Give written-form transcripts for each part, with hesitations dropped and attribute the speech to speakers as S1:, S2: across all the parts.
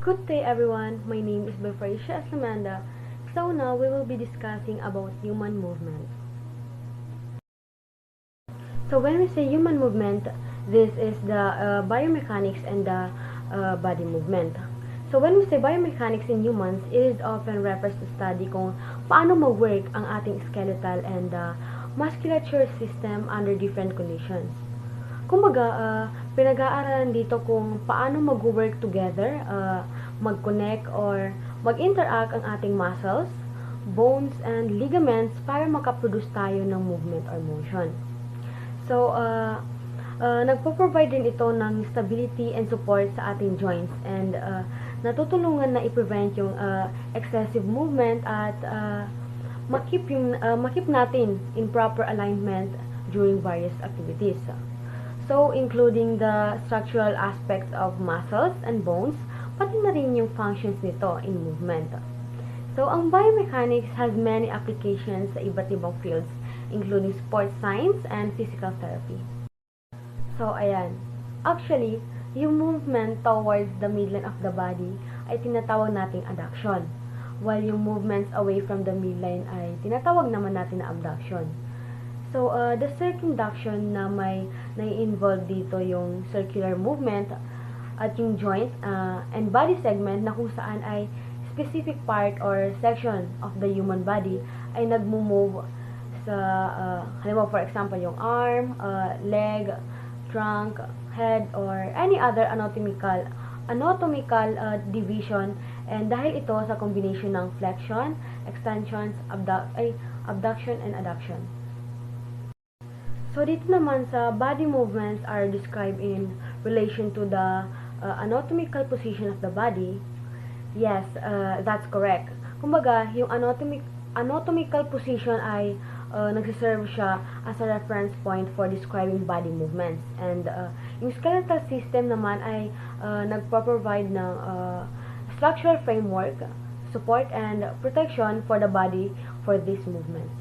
S1: Good day everyone, my name is Befracia Aslamanda. So now we will be discussing about human movement. So when we say human movement, this is the biomechanics and the body movement. So when we say biomechanics in humans, it is often refers to study kung paano mag-work ang ating skeletal and musculature system under different conditions. Kumbaga, pinag-aaralan dito kung paano mag-work together, mag-connect or mag-interact ang ating muscles, bones, and ligaments para makaproduce tayo ng movement or motion. So, nagpo-provide din ito ng stability and support sa ating joints and natutulungan na i-prevent yung excessive movement at makip natin in proper alignment during various activities. So, including the structural aspects of muscles and bones, pati na rin yung functions nito in movement. So, ang biomechanics has many applications sa iba't ibang fields, including sports science and physical therapy. So, ayan. Actually, yung movement towards the midline of the body ay tinatawag nating adduction, while yung movements away from the midline ay tinatawag naman natin na abduction. So, the circumduction na may nai-involve dito yung circular movement at yung joint and body segment na kung saan ay specific part or section of the human body ay nagmo-move sa, halimbawa for example, yung arm, leg, trunk, head, or any other anatomical division, and dahil ito sa combination ng flexion, extensions, abduction, and adduction. So, dito naman sa body movements are described in relation to the anatomical position of the body. Yes, that's correct. Kumbaga, yung anatomical position ay nagsiserve siya as a reference point for describing body movements. And yung skeletal system naman ay nagpo-provide ng structural framework, support, and protection for the body for these movements.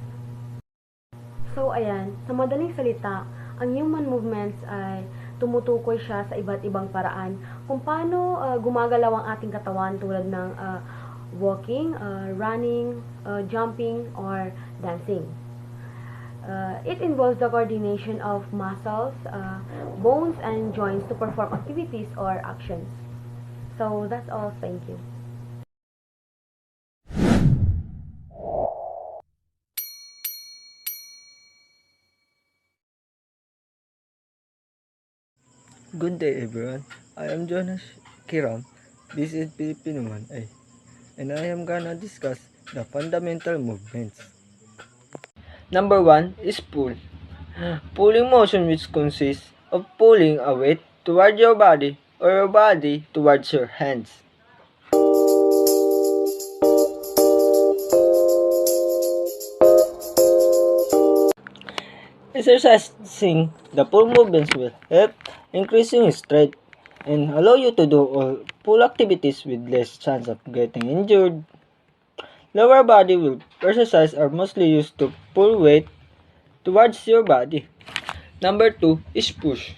S1: So, ayan, sa madaling salita, ang human movements ay tumutukoy siya sa iba't ibang paraan kung paano gumagalaw ang ating katawan tulad ng walking, running, jumping, or dancing. It involves the coordination of muscles, bones, and joints to perform activities or actions. So, that's all. Thank you.
S2: Good day everyone, I am Jonas Kiram, this is Filipino Man A, and I am gonna discuss the fundamental movements. Number 1 is pull. Pulling motion, which consists of pulling a weight toward your body or your body towards your hands. Exercising the pull movements will help increasing strength and allow you to do all pull activities with less chance of getting injured. Lower body will exercise are mostly used to pull weight towards your body. Number 2 is push.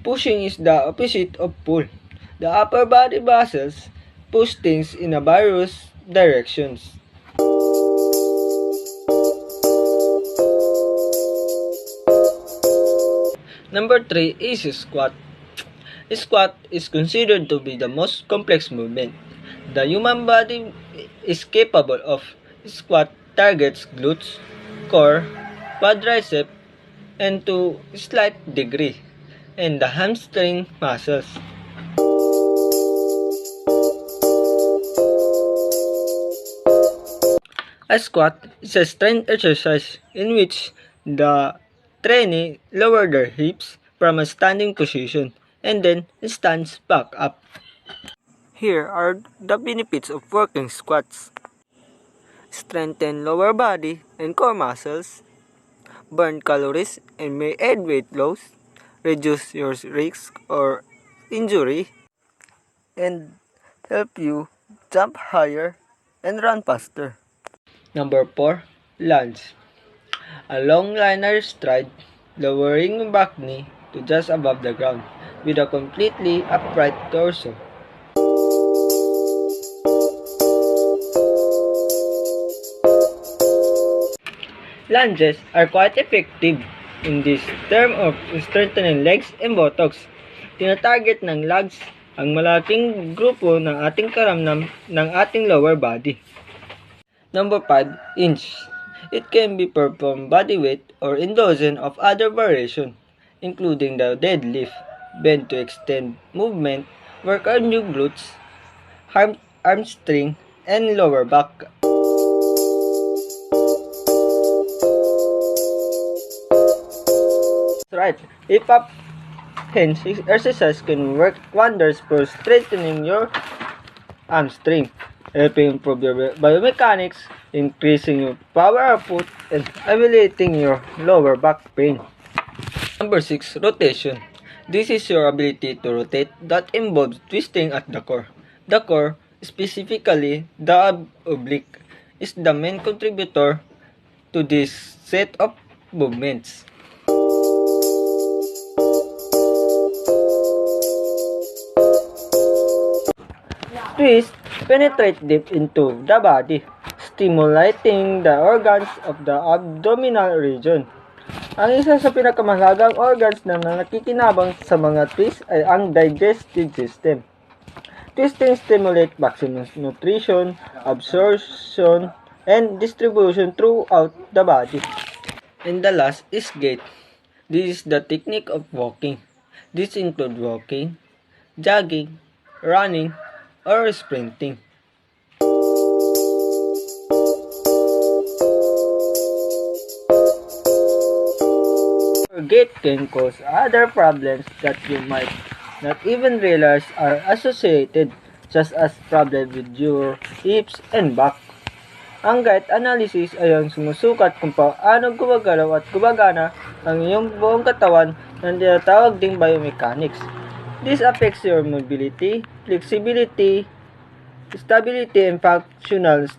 S2: Pushing is the opposite of pull. The upper body muscles push things in a various directions. Number 3 is squat. Squat is considered to be the most complex movement. The human body is capable of squat targets glutes, core, quadricep, and to a slight degree, and the hamstring muscles. A squat is a strength exercise in which the trainee lower their hips from a standing position and then stands back up. Here are the benefits of working squats. Strengthen lower body and core muscles, burn calories and may aid weight loss, reduce your risk or injury, and help you jump higher and run faster. Number 4, lunge. A long linear stride, lowering your back knee to just above the ground with a completely upright torso. Lunges are quite effective in this term of strengthening legs and buttocks. Tinatarget ng legs ang malaking grupo ng ating karamdam ng ating lower body. Number 5, inch. It can be performed body weight or in dozen of other variation, including the deadlift, bend to extend movement, work on your glutes, hamstring, and lower back. Right, hip up hinge exercise can work wonders for strengthening your hamstring, helping improve your biomechanics, increasing your power output, and alleviating your lower back pain. Number 6, rotation. This is your ability to rotate that involves twisting at the core. The core, specifically the oblique, is the main contributor to this set of movements. Twist penetrate deep into the body, stimulating the organs of the abdominal region. Ang isa sa pinakamahalagang organs na nakikinabang sa mga twist ay ang digestive system. Twisting stimulates maximum nutrition, absorption, and distribution throughout the body. And the last is gait. This is the technique of walking. This includes walking, jogging, running, or sprinting. Gait can cause other problems that you might not even realize are associated, such as problems with your hips and back. Ang gait analysis ay ang sumusukat kung paano gumagalaw at gumagana ang iyong buong katawan na tinatawag ding biomechanics. This affects your mobility, flexibility, stability, and functional.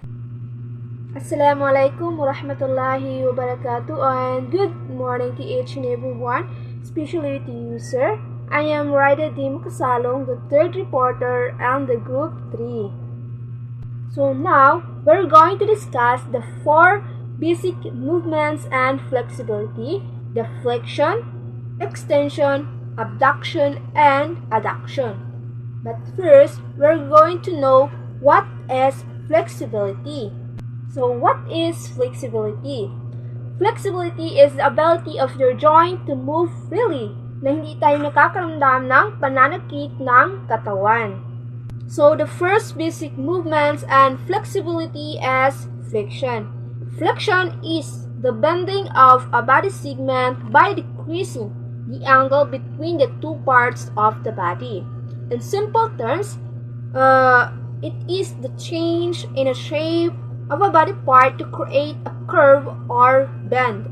S3: Assalamualaikum warahmatullahi wabarakatuh, and good morning to each and everyone, especially to you, sir. I am Raida Dim Kasalong, the third reporter and the group 3. So now, we're going to discuss the 4 basic movements and flexibility: the flexion, extension, abduction, and adduction. But first, we're going to know what is flexibility. So what is flexibility? Flexibility is the ability of your joint to move freely na hindi tayo nakakaramdam ng pananakit ng katawan. So the first basic movements and flexibility is flexion. Flexion is the bending of a body segment by decreasing the angle between the two parts of the body. In simple terms, it is the change in a shape of a body part to create a curve or bend.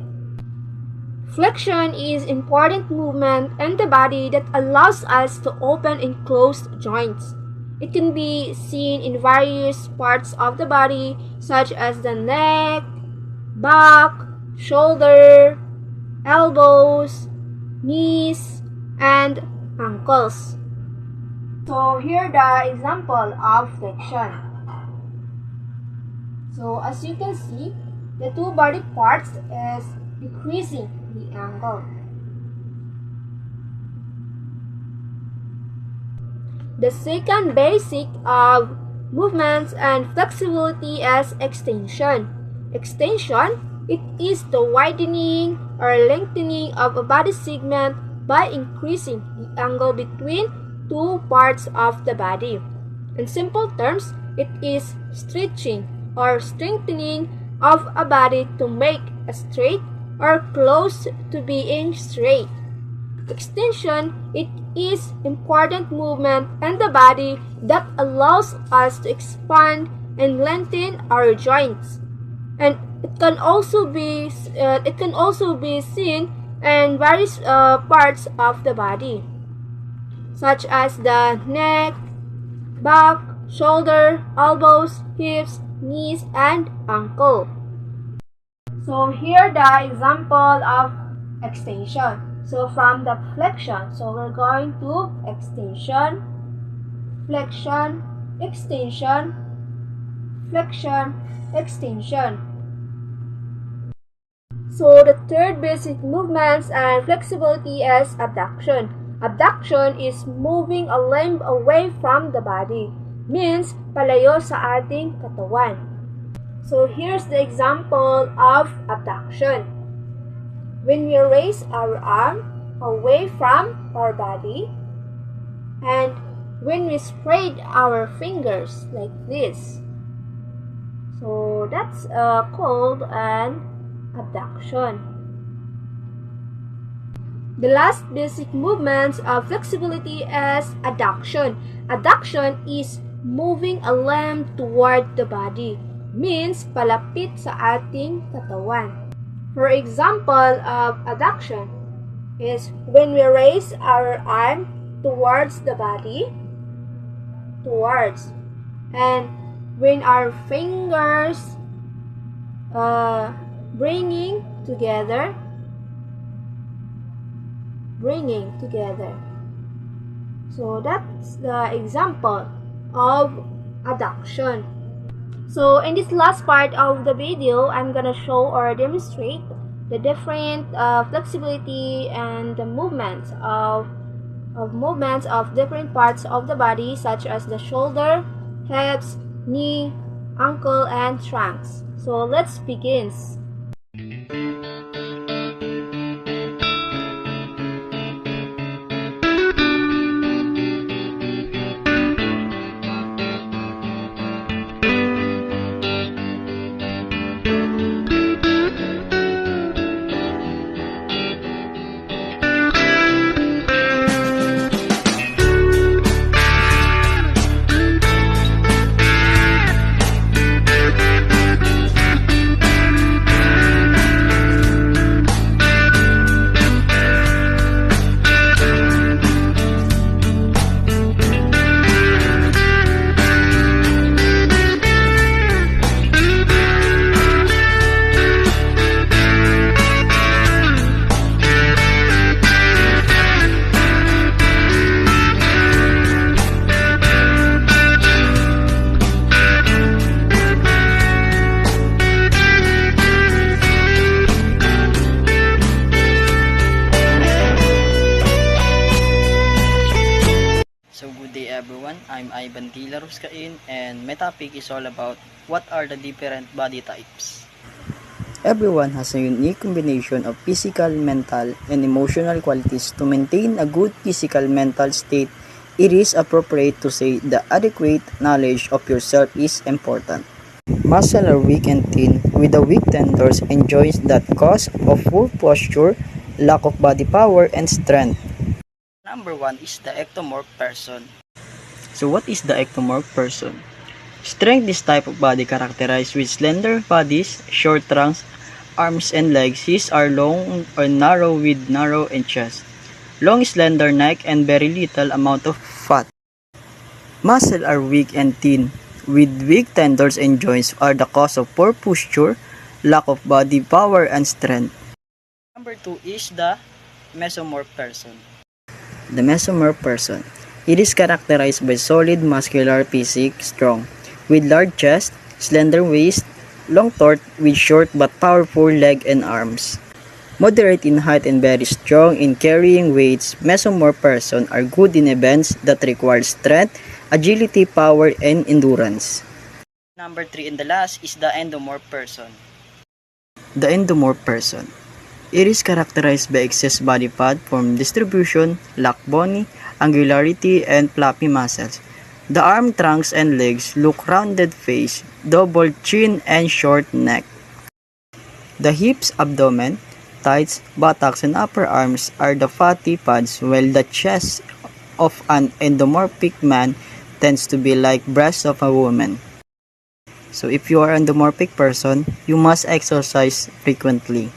S3: Flexion is important movement in the body that allows us to open and close joints. It can be seen in various parts of the body, such as the neck, back, shoulder, elbows, knees, and ankles. So here the example of flexion. So as you can see, the two body parts is decreasing the angle. The second basic of movements and flexibility is extension. Extension, it is the widening or lengthening of a body segment by increasing the angle between two parts of the body. In simple terms, it is stretching or strengthening of a body to make a straight or close to being straight. Extension, it is important movement in the body that allows us to expand and lengthen our joints. And it can also be seen in various parts of the body, such as the neck, back, shoulder, elbows, hips, knees, and ankle. So here the example of extension. So from the flexion, so we're going to extension, flexion, extension, flexion, extension. So the third basic movements and flexibility is abduction. Abduction is moving a limb away from the body, means palayo sa ating katawan. So here's the example of abduction. When we raise our arm away from our body, and when we spread our fingers like this. So that's called an abduction. The last basic movements of flexibility is adduction. Adduction is moving a limb toward the body, means palapit sa ating katawan. For example of adduction is when we raise our arm towards the body, towards, and when our fingers bringing together. So that's the example of adduction. So in this last part of the video, I'm gonna show or demonstrate the different flexibility and the movements of different parts of the body, such as the shoulder, hips, knee, ankle, and trunks. So let's begin.
S2: So good day everyone, I'm Ivan Tila Ruscain and my topic is all about what are the different body types. Everyone has a unique combination of physical, mental, and emotional qualities. To maintain a good physical mental state, it is appropriate to say the adequate knowledge of yourself is important. Muscles are weak and thin, with the weak tendons and joints that cause of poor posture, lack of body power, and strength. Number 1 is the ectomorph person. So what is the ectomorph person? Strength. This type of body characterized with slender bodies, short trunks, arms and legs. These are long or narrow with narrow in chest, long slender neck and very little amount of fat. Muscles are weak and thin, with weak tendons and joints are the cause of poor posture, lack of body power and strength. Number 2 is the mesomorph person. The mesomorph person. It is characterized by solid muscular physique, strong, with large chest, slender waist, long torso with short but powerful leg and arms. Moderate in height and very strong in carrying weights, mesomorph person are good in events that require strength, agility, power, and endurance. Number 3 and the last is the endomorph person. The endomorph person. It is characterized by excess body fat, form distribution, lack bony, angularity, and floppy muscles. The arm, trunks, and legs look rounded face, double chin, and short neck. The hips, abdomen, thighs, buttocks, and upper arms are the fatty pads, while the chest of an endomorphic man tends to be like breasts of a woman. So if you are an endomorphic person, you must exercise frequently.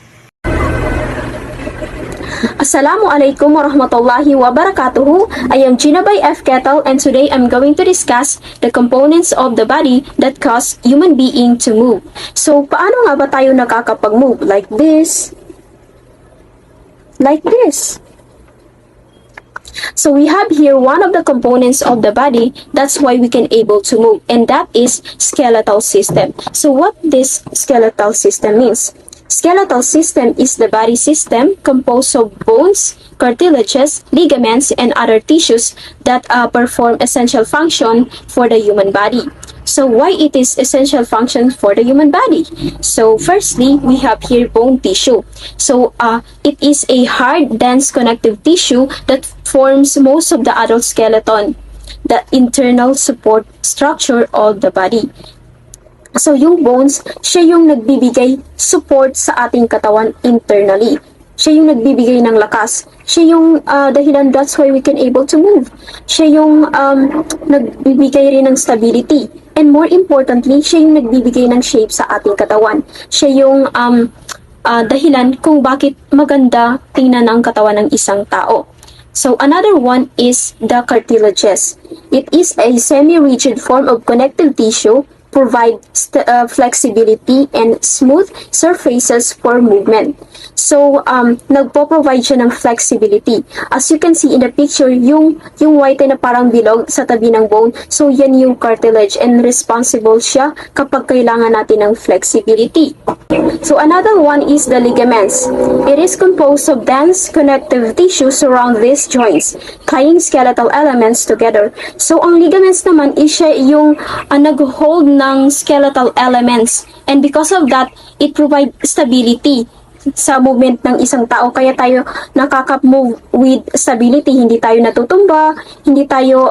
S4: Assalamualaikum warahmatullahi wabarakatuh. I am Jinabay F. Kettle and today I'm going to discuss the components of the body that cause human being to move. So, paano nga ba tayo nakakapag-move? Like this. Like this. So we have here one of the components of the body, that's why we can able to move, and that is skeletal system. So what this skeletal system means? Skeletal system is the body system composed of bones, cartilages, ligaments, and other tissues that perform essential function for the human body. So why it is essential function for the human body? So firstly, we have here bone tissue. So it is a hard, dense connective tissue that forms most of the adult skeleton, the internal support structure of the body. So yung bones, siya yung nagbibigay support sa ating katawan internally. Siya yung nagbibigay ng lakas. Siya yung dahilan, that's why we can able to move. Siya yung nagbibigay rin ng stability. And more importantly, siya yung nagbibigay ng shape sa ating katawan. Siya yung dahilan kung bakit maganda tingnan ang katawan ng isang tao. So another one is the cartilages. It is a semi-rigid form of connective tissue, provide flexibility and smooth surfaces for movement. So, nagpo-provide siya ng flexibility. As you can see in the picture, yung white na parang bilog sa tabi ng bone, so yan yung cartilage and responsible siya kapag kailangan natin ng flexibility. So, another one is the ligaments. It is composed of dense connective tissue surround these joints, tying skeletal elements together. So, ang ligaments naman is siya yung nag-hold ng skeletal elements, and because of that, it provide stability sa movement ng isang tao. Kaya tayo nakaka-move with stability, hindi tayo natutumba, hindi tayo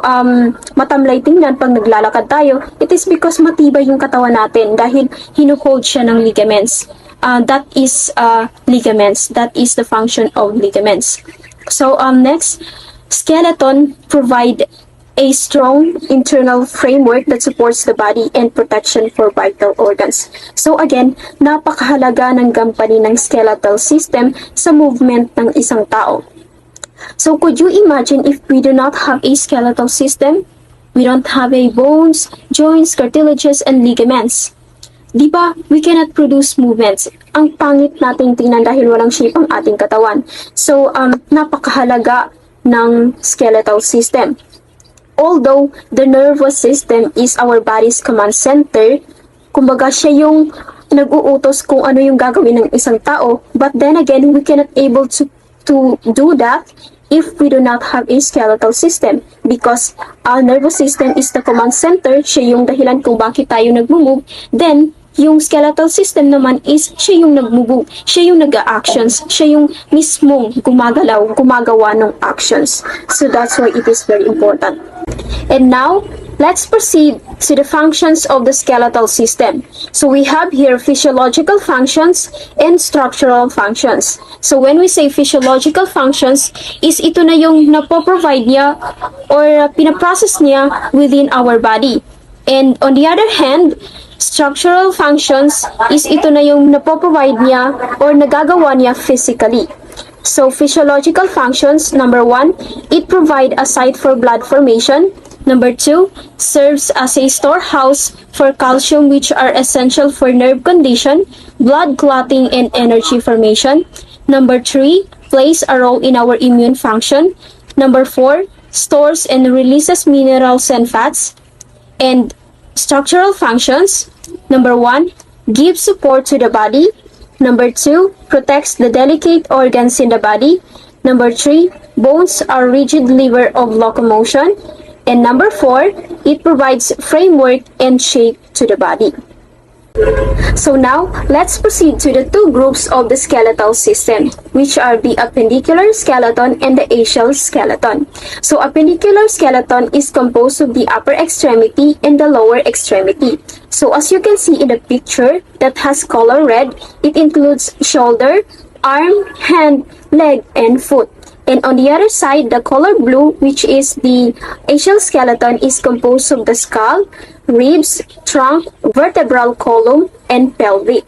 S4: matamlay tingnan pag naglalakad tayo. It is because matibay yung katawan natin dahil hinuhold siya ng ligaments. That is ligaments. That is the function of ligaments. So next, skeleton provide a strong internal framework that supports the body and protection for vital organs. So again, napakahalaga ng gampanin ng skeletal system sa movement ng isang tao. So could you imagine if we do not have a skeletal system? We don't have a bones, joints, cartilages, and ligaments. Diba, we cannot produce movements. Ang pangit nating tingnan dahil walang shape ang ating katawan. So, napakahalaga ng skeletal system. Although the nervous system is our body's command center, kumbaga siya yung nag-uutos kung ano yung gagawin ng isang tao, but then again, we cannot able to do that if we do not have a skeletal system, because our nervous system is the command center, siya yung dahilan kung bakit tayo nag-move, then yung skeletal system naman is siya yung nag-move, siya yung nag-actions, siya yung mismong gumagalaw, gumagawa ng actions. So that's why it is very important. And now, let's proceed to the functions of the skeletal system. So we have here physiological functions and structural functions. So when we say physiological functions, is ito na yung napoprovide niya or pinaprocess niya within our body. And on the other hand, structural functions is ito na yung napoprovide niya or nagagawa niya physically. So physiological functions, number 1, it provide a site for blood formation. Number 2, serves as a storehouse for calcium, which are essential for nerve condition, blood clotting, and energy formation. Number 3, plays a role in our immune function. Number 4, stores and releases minerals and fats. And structural functions, number 1, gives support to the body. Number 2, protects the delicate organs in the body. Number 3, bones are rigid lever of locomotion. And number 4, it provides framework and shape to the body. So now, let's proceed to the two groups of the skeletal system, which are the appendicular skeleton and the axial skeleton. So appendicular skeleton is composed of the upper extremity and the lower extremity. So as you can see in the picture that has color red, it includes shoulder, arm, hand, leg, and foot. And on the other side, the color blue, which is the axial skeleton, is composed of the skull, ribs, trunk, vertebral column, and pelvic.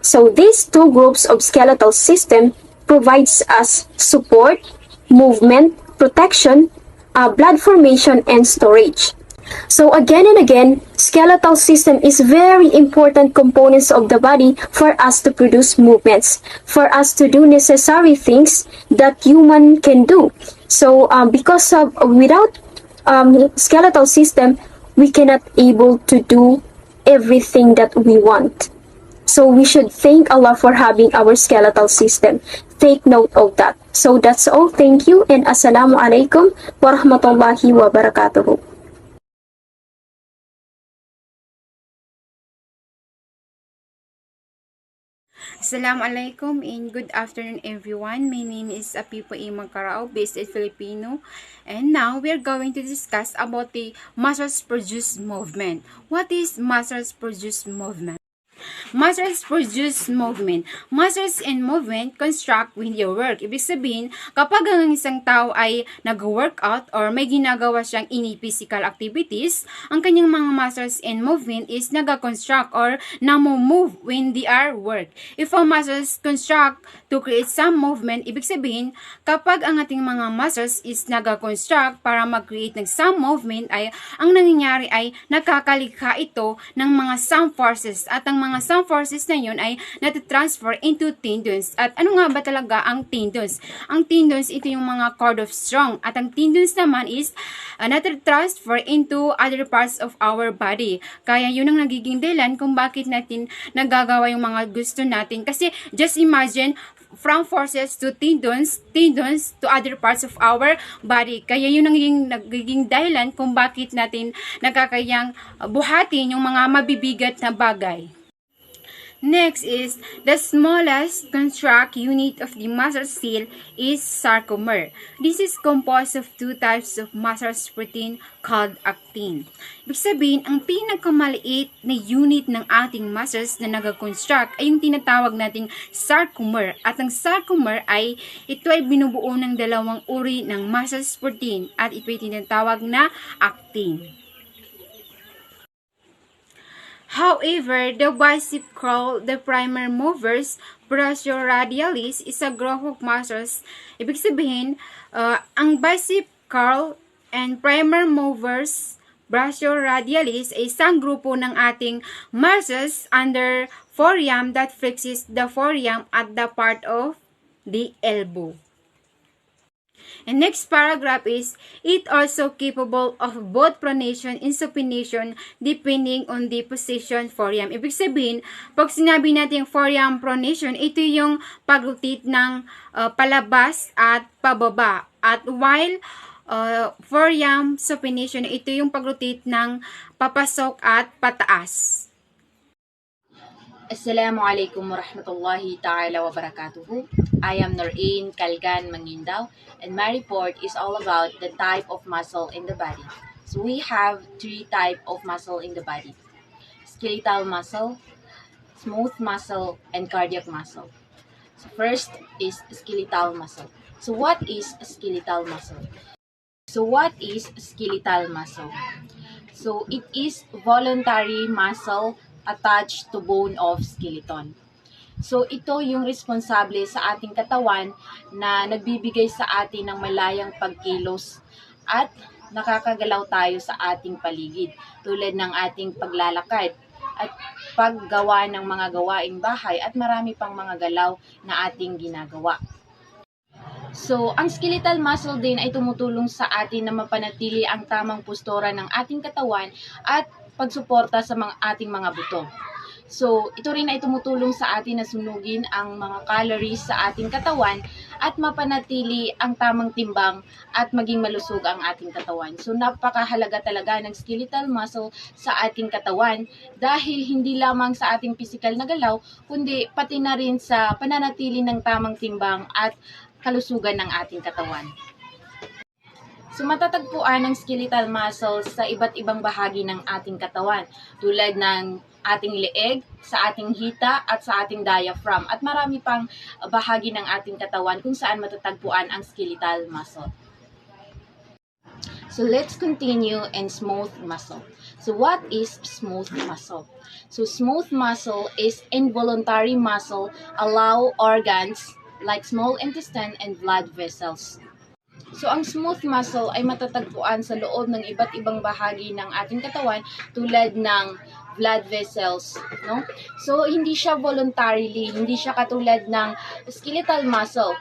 S4: So these two groups of skeletal system provides us support, movement, protection, blood formation, and storage. So again and again, skeletal system is very important components of the body for us to produce movements, for us to do necessary things that human can do. So because of without skeletal system, we cannot able to do everything that we want. So we should thank Allah for having our skeletal system. Take note of that. So that's all. Thank you and Assalamu alaikum warahmatullahi wabarakatuh.
S5: Assalamualaikum and good afternoon everyone. My name is Apipo A. Magcarao, based in Filipino. And now we are going to discuss about the muscle-produced movement. What is muscle-produced movement? Muscles-produced movement. Muscles and movement construct when you work. Ibig sabihin, kapag ang isang tao ay nag-workout or may ginagawa siyang physical activities, ang kanyang mga muscles and movement is nag-construct or namo-move when they are work. If a muscles construct to create some movement, ibig sabihin, kapag ang ating mga muscles is nag-construct para mag-create ng some movement, ay ang nangyayari ay nakakalikha ito ng mga some forces at ang mga some forces na yun ay natitransfer into tendons. At ano nga ba talaga ang tendons? Ang tendons, ito yung mga cord of strong. At ang tendons naman is natitransfer into other parts of our body. Kaya yun ang nagiging dahilan kung bakit natin nagagawa yung mga gusto natin. Kasi just imagine, from forces to tendons to other parts of our body. Kaya yun ang nagiging dahilan kung bakit natin nagkakayang buhatin yung mga mabibigat na bagay. Next is, the smallest construct unit of the muscle cell is sarcomere. This is composed of two types of muscle protein called actin. Ibig sabihin, ang pinakamaliit na unit ng ating muscles na nag-construct ay yung tinatawag nating sarcomere. At ang sarcomere ay, ito ay binubuo ng dalawang uri ng muscle protein at ito ay tinatawag na actin. However, the bicep curl, the primary movers, brachioradialis is a group of muscles. Ibig sabihin, ang bicep curl and primary movers, brachioradialis ay isang grupo ng ating muscles under forearm that flexes the forearm at the part of the elbow. And next paragraph is, it also capable of both pronation and supination depending on the position forearm. Ibig sabihin, pag sinabi natin forearm pronation, ito yung pag-rotate ng palabas at pababa. At while forearm supination, ito yung pag-rotate ng papasok at pataas.
S6: Assalamualaikum warahmatullahi ta'ala wabarakatuhu. I am Norain Kalgan Mangindao, and my report is all about the type of muscle in the body. So we have three types of muscle in the body: skeletal muscle, smooth muscle, and cardiac muscle. So first is skeletal muscle. So what is skeletal muscle? So it is voluntary muscle attached to bone of skeleton. So ito yung responsable sa ating katawan na nagbibigay sa atin ng malayang pagkilos at nakakagalaw tayo sa ating paligid, tulad ng ating paglalakad at paggawa ng mga gawaing bahay at marami pang mga galaw na ating ginagawa. So, ang skeletal muscle din ay tumutulong sa atin na mapanatili ang tamang postura ng ating katawan at pagsuporta sa ating mga buto. So, ito rin ay tumutulong sa atin na sunugin ang mga calories sa ating katawan at mapanatili ang tamang timbang at maging malusog ang ating katawan. So, napakahalaga talaga ng skeletal muscle sa ating katawan dahil hindi lamang sa ating physical na galaw, kundi pati na rin sa pananatili ng tamang timbang at kalusugan ng ating katawan. So, matatagpuan ang skeletal muscles sa iba't ibang bahagi ng ating katawan, tulad ng ating leeg, sa ating hita, at sa ating diaphragm. At marami pang bahagi ng ating katawan kung saan matatagpuan ang skeletal muscle. So, let's continue in smooth muscle. So, what is smooth muscle? So, smooth muscle is involuntary muscle allow organs like small intestine and blood vessels. So, ang smooth muscle ay matatagpuan sa loob ng iba't ibang bahagi ng ating katawan tulad ng blood vessels, no? So, hindi siya voluntarily, hindi siya katulad ng skeletal muscle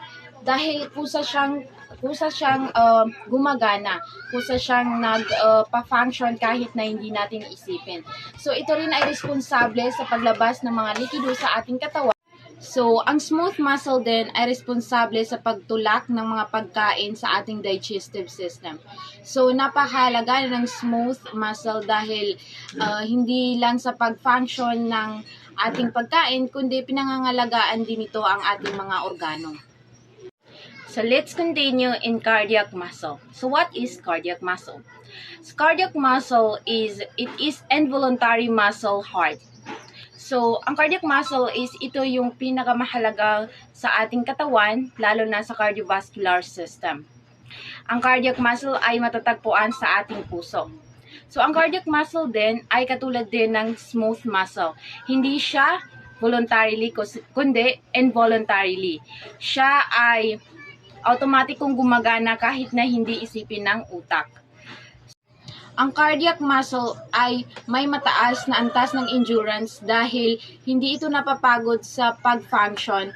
S6: dahil kusa siyang kusa siyang gumagana, kusa siyang nagpa-function kahit na hindi natin isipin. So ito rin ay responsable sa paglabas ng mga likido sa ating katawan. So, ang smooth muscle din ay responsable sa pagtulak ng mga pagkain sa ating digestive system. So, napakahalaga ng smooth muscle dahil hindi lang sa pag-function ng ating pagkain, kundi pinangangalagaan din ito ang ating mga organo. So, let's continue in cardiac muscle. So, what is cardiac muscle? So, cardiac muscle is involuntary muscle heart. So, ang cardiac muscle is ito yung pinakamahalaga sa ating katawan, lalo na sa cardiovascular system. Ang cardiac muscle ay matatagpuan sa ating puso. So, ang cardiac muscle din ay katulad din ng smooth muscle. Hindi siya voluntarily, kundi involuntarily. Siya ay automatikong gumagana kahit na hindi isipin ng utak. Ang cardiac muscle ay may mataas na antas ng endurance dahil hindi ito napapagod sa pag-function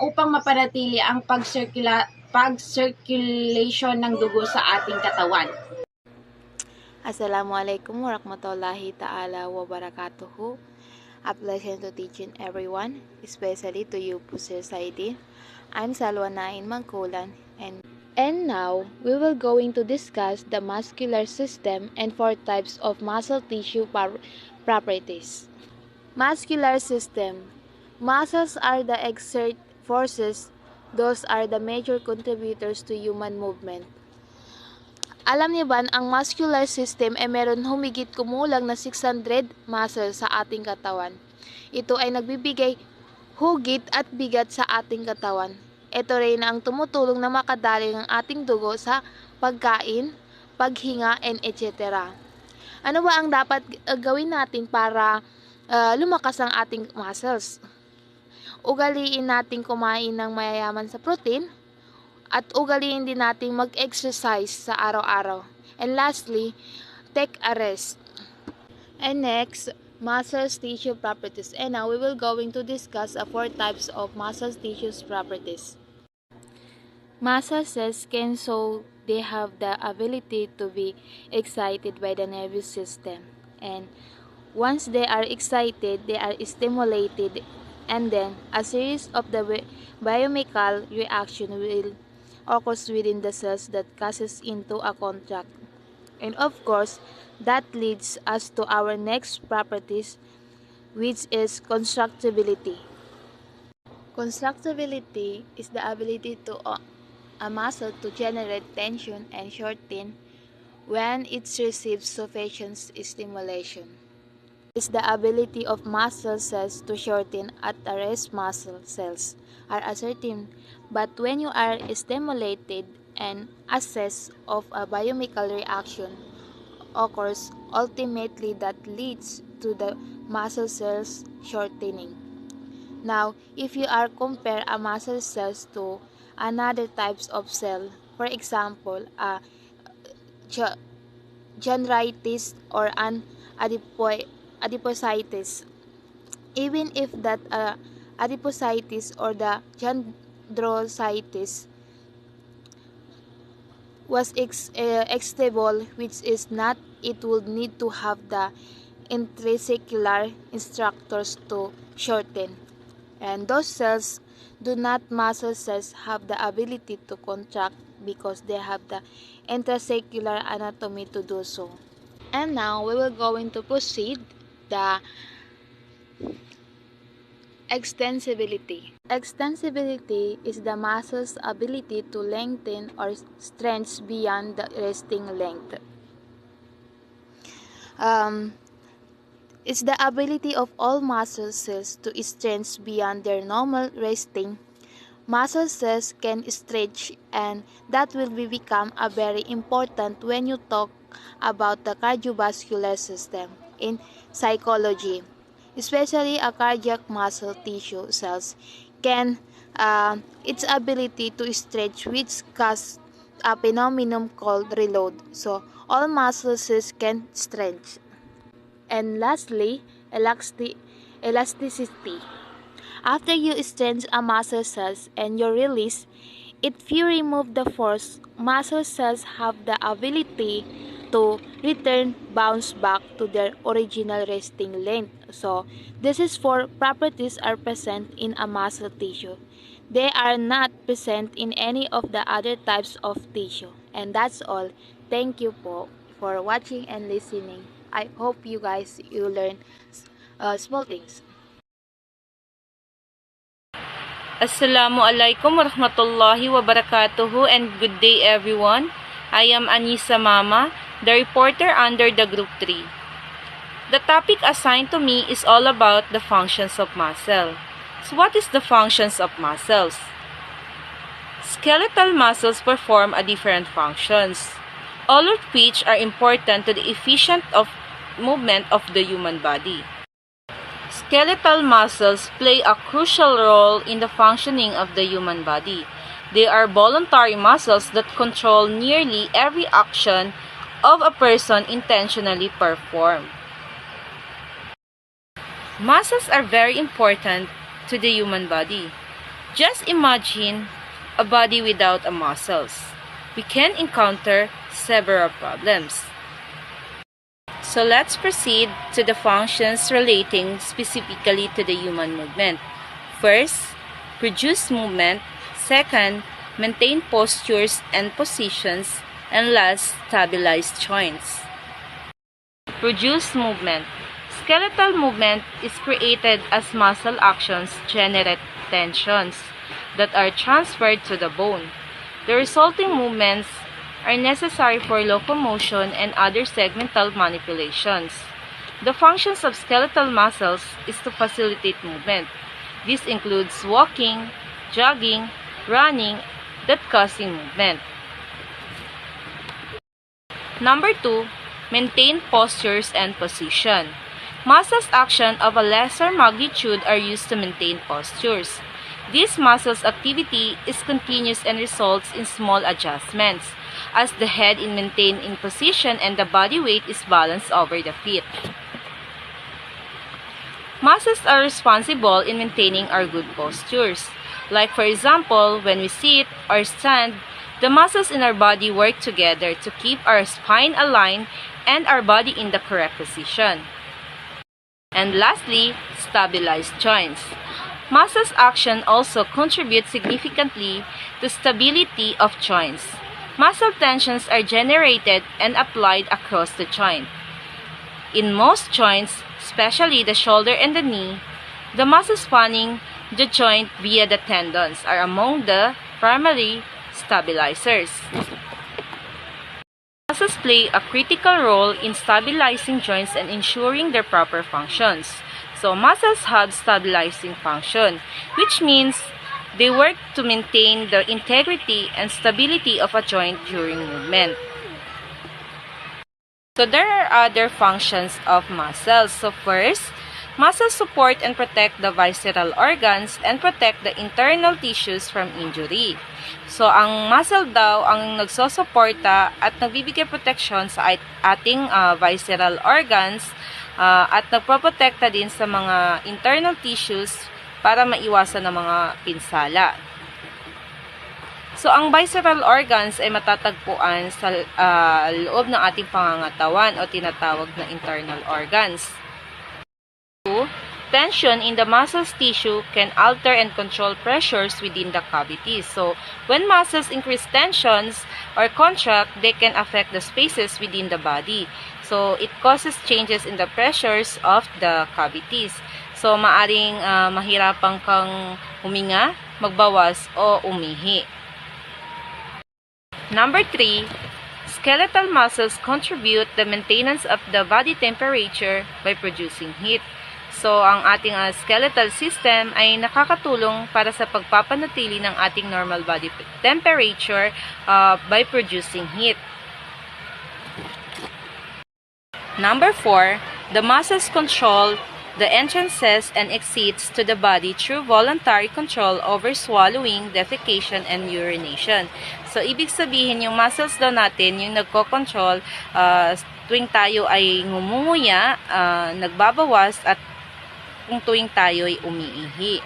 S6: upang mapanatili ang pag-circulation ng dugo sa ating katawan.
S7: Assalamualaikum warahmatullahi ta'ala wabarakatuhu. A pleasure to teaching everyone, especially to you, Pusir Saidi. I'm Salwa Nain Mangkulan, and now we will going to discuss the muscular system and 4 types of muscle tissue properties. Muscular system. Muscles are the exert forces. Those are the major contributors to human movement. Alam niyo ba ang muscular system ay meron humigit kumulang na 600 muscles sa ating katawan. Ito ay nagbibigay hugit at bigat sa ating katawan. Ito rin ang tumutulong na makadali ng ating dugo sa pagkain, paghinga, and etc. Ano ba ang dapat gawin natin para lumakas ang ating muscles? Ugaliin natin kumain ng mayayaman sa protein at ugaliin din natin mag-exercise sa araw-araw. And lastly, take a rest. And next, muscles tissue properties. And now we will going to discuss 4 types of muscle tissues properties. Muscle cells can so they have the ability to be excited by the nervous system, and once they are excited, they are stimulated, and then a series of the biochemical reaction will occurs within the cells that causes into a contract. And of course, that leads us to our next properties, which is constructibility. Constructibility is the ability to a muscle to generate tension and shorten when it receives sufficient stimulation. It's the ability of muscle cells to shorten at the rest muscle cells are ascertained, but when you are stimulated and access of a biochemical reaction occurs, ultimately that leads to the muscle cells shortening. Now, if you are compare a muscle cells to another types of cell, for example, chondritis or an adipocytes, even if that adipocytes or the chondrocytes was extable, which is not, it would need to have the intracellular structures to shorten. And those cells do not muscle cells have the ability to contract because they have the intracellular anatomy to do so. And now we will going to proceed the extensibility. Extensibility is the muscle's ability to lengthen or stretch beyond the resting length. It's the ability of all muscle cells to stretch beyond their normal resting. Muscle cells can stretch, and that will become a very important when you talk about the cardiovascular system in psychology. Especially a cardiac muscle tissue cells can its ability to stretch, which causes a phenomenon called reload. So all muscle cells can stretch. And lastly, elasticity. After you stretch a muscle cells and you release, If you remove the force, muscle cells have the ability to bounce back to their original resting length. So, this is four properties are present in a muscle tissue. They are not present in any of the other types of tissue. And that's all. Thank you po for watching and listening. I hope you guys learn small things.
S8: Assalamualaikum warahmatullahi wabarakatuh and good day everyone. I am Anisa Mama, the reporter under the Group 3. The topic assigned to me is all about the functions of muscle. So what is the functions of muscles? Skeletal muscles perform a different functions, all of which are important to the efficient movement of the human body. Skeletal muscles play a crucial role in the functioning of the human body. They are voluntary muscles that control nearly every action of a person intentionally performed. Muscles are very important to the human body. Just imagine a body without a muscles. We can encounter several problems. So let's proceed to the functions relating specifically to the human movement. First, produce movement. Second, maintain postures and positions. And last, stabilize joints. Produce movement. Skeletal movement is created as muscle actions generate tensions that are transferred to the bone. The resulting movements are necessary for locomotion and other segmental manipulations. The functions of skeletal muscles is to facilitate movement. This includes walking, jogging, running, that causing movement. Number 2, maintain postures and position. Muscles action of a lesser magnitude are used to maintain postures. This muscles activity is continuous and results in small adjustments, as the head is maintained in position and the body weight is balanced over the feet. Muscles are responsible in maintaining our good postures. Like for example, when we sit or stand, the muscles in our body work together to keep our spine aligned and our body in the correct position. And lastly, stabilize joints. Muscles action also contribute significantly to stability of joints. Muscle tensions are generated and applied across the joint. In most joints, especially the shoulder and the knee, the muscles spanning the joint via the tendons are among the primary stabilizers. Muscles play a critical role in stabilizing joints and ensuring their proper functions. So muscles have stabilizing function, which means they work to maintain the integrity and stability of a joint during movement. So there are other functions of muscles. So first, muscles support and protect the visceral organs and protect the internal tissues from injury. So ang muscle daw ang nagsosuporta at nagbibigay protection sa ating visceral organs at nagproprotekta din sa mga internal tissues para maiwasan ng mga pinsala. So, ang visceral organs ay matatagpuan sa loob ng ating pangangatawan o tinatawag na internal organs. 2. Tension in the muscles tissue can alter and control pressures within the cavities. So, when muscles increase tensions or contract, they can affect the spaces within the body. So, it causes changes in the pressures of the cavities. So, maaring mahirapan kang huminga, magbawas, o umihi. Number 3, skeletal muscles contribute the maintenance of the body temperature by producing heat. So, ang ating skeletal system ay nakakatulong para sa pagpapanatili ng ating normal body temperature by producing heat. Number 4, the muscles control the entrances and exits to the body through voluntary control over swallowing, defecation, and urination. So, ibig sabihin, yung muscles daw natin, yung nagko-control tuwing tayo ay ngumunguya, nagbabawas, at kung tuwing tayo ay umiihi.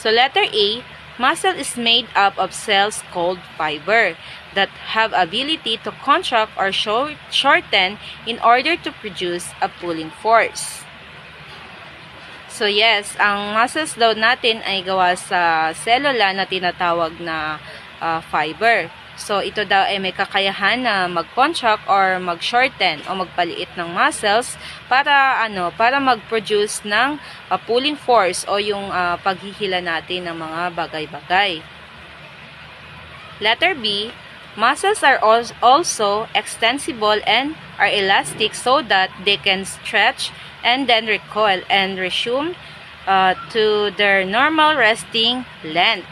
S8: So, letter A, Muscle is made up of cells called fiber that have ability to contract or shorten in order to produce a pulling force. So yes, ang muscles daw natin ay gawa sa selula na tinatawag na fiber. So ito daw ay may kakayahan na mag-contract or mag-shorten o magpaliit ng muscles para mag-produce ng pulling force o yung paghihila natin ng mga bagay-bagay. Letter B, muscles are also extensible and are elastic so that they can stretch and then recoil and resume to their normal resting length.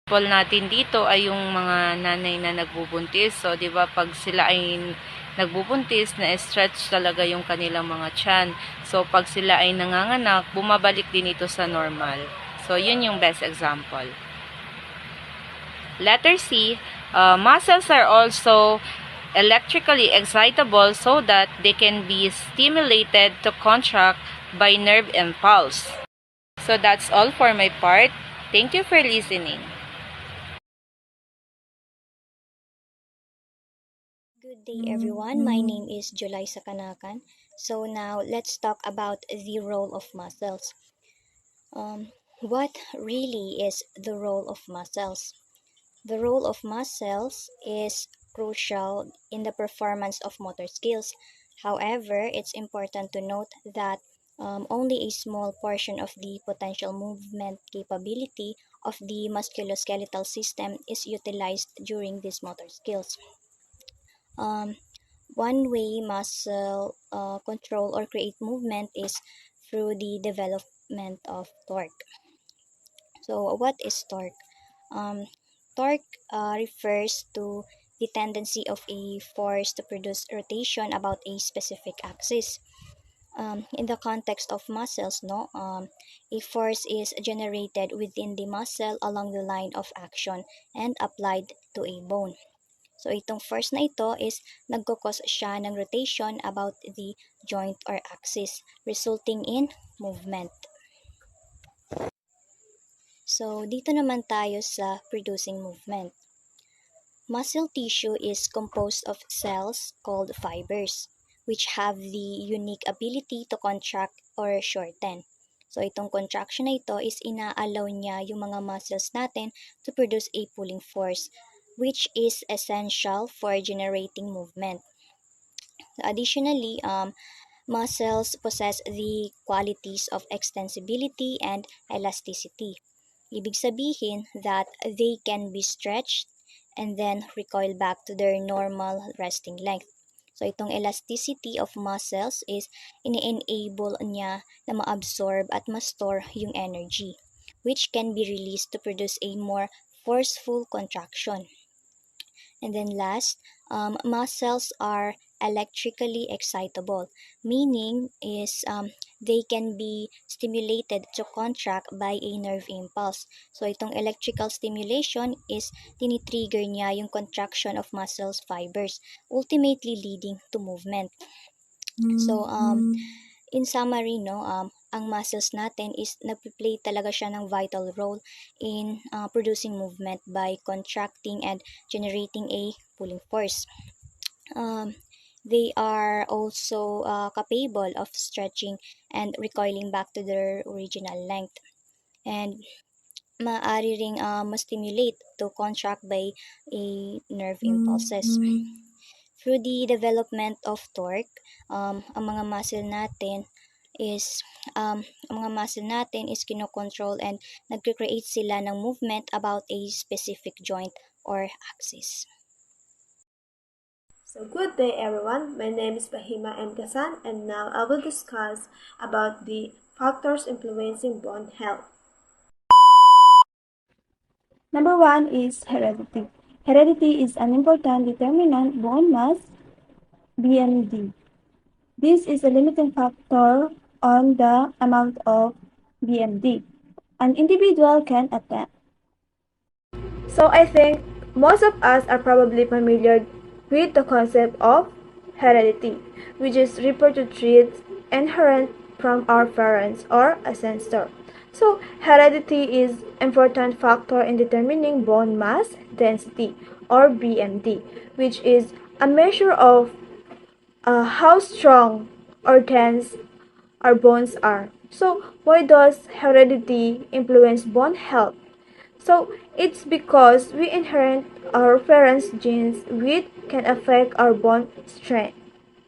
S8: Example natin dito ay yung mga nanay na nagbubuntis. So, di ba, pag sila ay nagbubuntis, na-stretch talaga yung kanilang mga tiyan. So, pag sila ay nanganganak, bumabalik din ito sa normal. So, yun yung best example. Letter C, muscles are also electrically excitable so that they can be stimulated to contract by nerve impulse. So that's all for my part. Thank you for listening.
S9: Good day everyone, my name is Julay Sakanakan. So now let's talk about the role of muscles. What really is the role of muscles? The role of muscles is crucial in the performance of motor skills. However, it's important to note that only a small portion of the potential movement capability of the musculoskeletal system is utilized during these motor skills. One way muscle control or create movement is through the development of torque. So, what is torque? Torque refers to the tendency of a force to produce rotation about a specific axis. In the context of muscles, a force is generated within the muscle along the line of action and applied to a bone. So, itong force na ito is nagkukos siya ng rotation about the joint or axis, resulting in movement. So, dito naman tayo sa producing movement. Muscle tissue is composed of cells called fibers, which have the unique ability to contract or shorten. So, itong contraction na ito is ina-allow niya yung mga muscles natin to produce a pulling force, which is essential for generating movement. Additionally, muscles possess the qualities of extensibility and elasticity. Ibig sabihin that they can be stretched and then recoil back to their normal resting length. So, itong elasticity of muscles is ini-enable niya na ma-absorb at ma-store yung energy, which can be released to produce a more forceful contraction. And then last, muscles are electrically excitable, meaning is they can be stimulated to contract by a nerve impulse. So, itong electrical stimulation is tinitrigger niya yung contraction of muscles fibers, ultimately leading to movement. So, in summary, ang muscles natin is nagpe-play talaga siya ng vital role in producing movement by contracting and generating a pulling force. They are also capable of stretching and recoiling back to their original length. And maaari ring ma-stimulate to contract by a nerve impulses. Through the development of torque, ang mga muscle natin is kinokontrol and nagcreate sila ng movement about a specific joint or axis.
S3: So good day everyone, my name is Bahima M. Kasan and now I will discuss about the factors influencing bone health.
S10: Number 1 is heredity. Heredity is an important determinant bone mass, BMD. This is a limiting factor on the amount of BMD an individual can attain.
S3: So I think most of us are probably familiar with the concept of heredity, which is referred to traits inherent from our parents or ancestors.
S10: So, heredity is important factor in determining bone mass density or BMD, which is a measure of how strong or dense our bones are. So, why does heredity influence bone health? So, it's because we inherit our parents' genes which can affect our bone strength.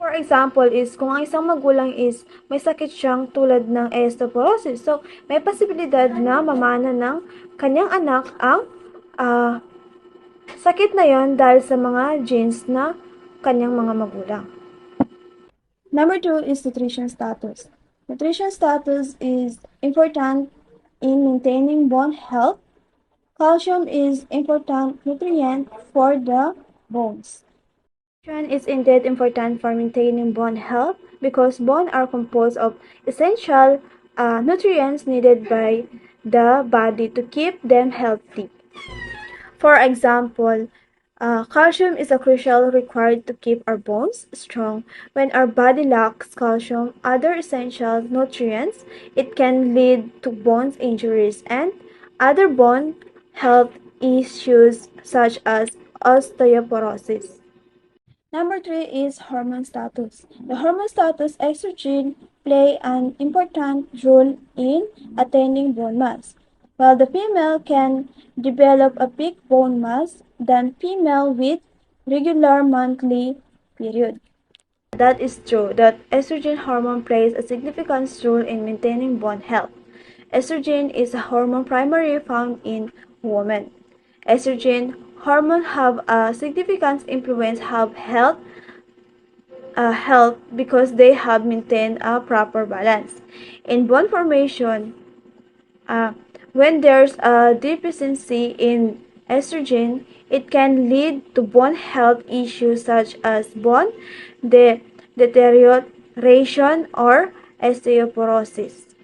S10: For example is kung ang isang magulang is may sakit siyang tulad ng osteoporosis. So, may posibilidad na mamana ng kanyang anak ang sakit na yon dahil sa mga genes na kanyang mga magulang. Number 2 is nutrition status. Nutrition status is important in maintaining bone health. Calcium is important nutrient for the bones. Nutrition is indeed important for maintaining bone health because bones are composed of essential nutrients needed by the body to keep them healthy. For example, calcium is a crucial required to keep our bones strong. When our body lacks calcium, other essential nutrients, it can lead to bone injuries and other bone health issues such as osteoporosis. Number 3 is hormone status. The hormone status estrogen play an important role in attaining bone mass. While the female can develop a peak bone mass than female with regular monthly period. That is true that estrogen hormone plays a significant role in maintaining bone health. Estrogen is a hormone primarily found in women. Estrogen hormone have a significant influence have health because they have maintained a proper balance in bone formation. When there's a deficiency in estrogen, it can lead to bone health issues such as bone deterioration or osteoporosis.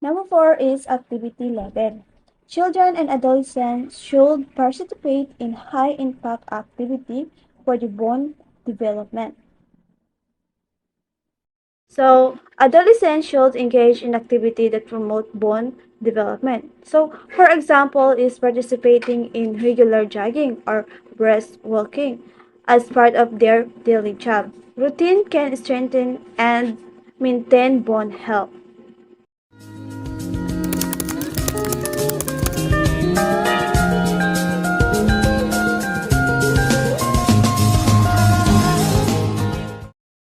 S10: Number 4 is activity level. Children and adolescents should participate in high-impact activity for the bone development. So, adolescents should engage in activity that promote bone development. So, for example, is participating in regular jogging or brisk walking as part of their daily job. Routine can strengthen and maintain bone health.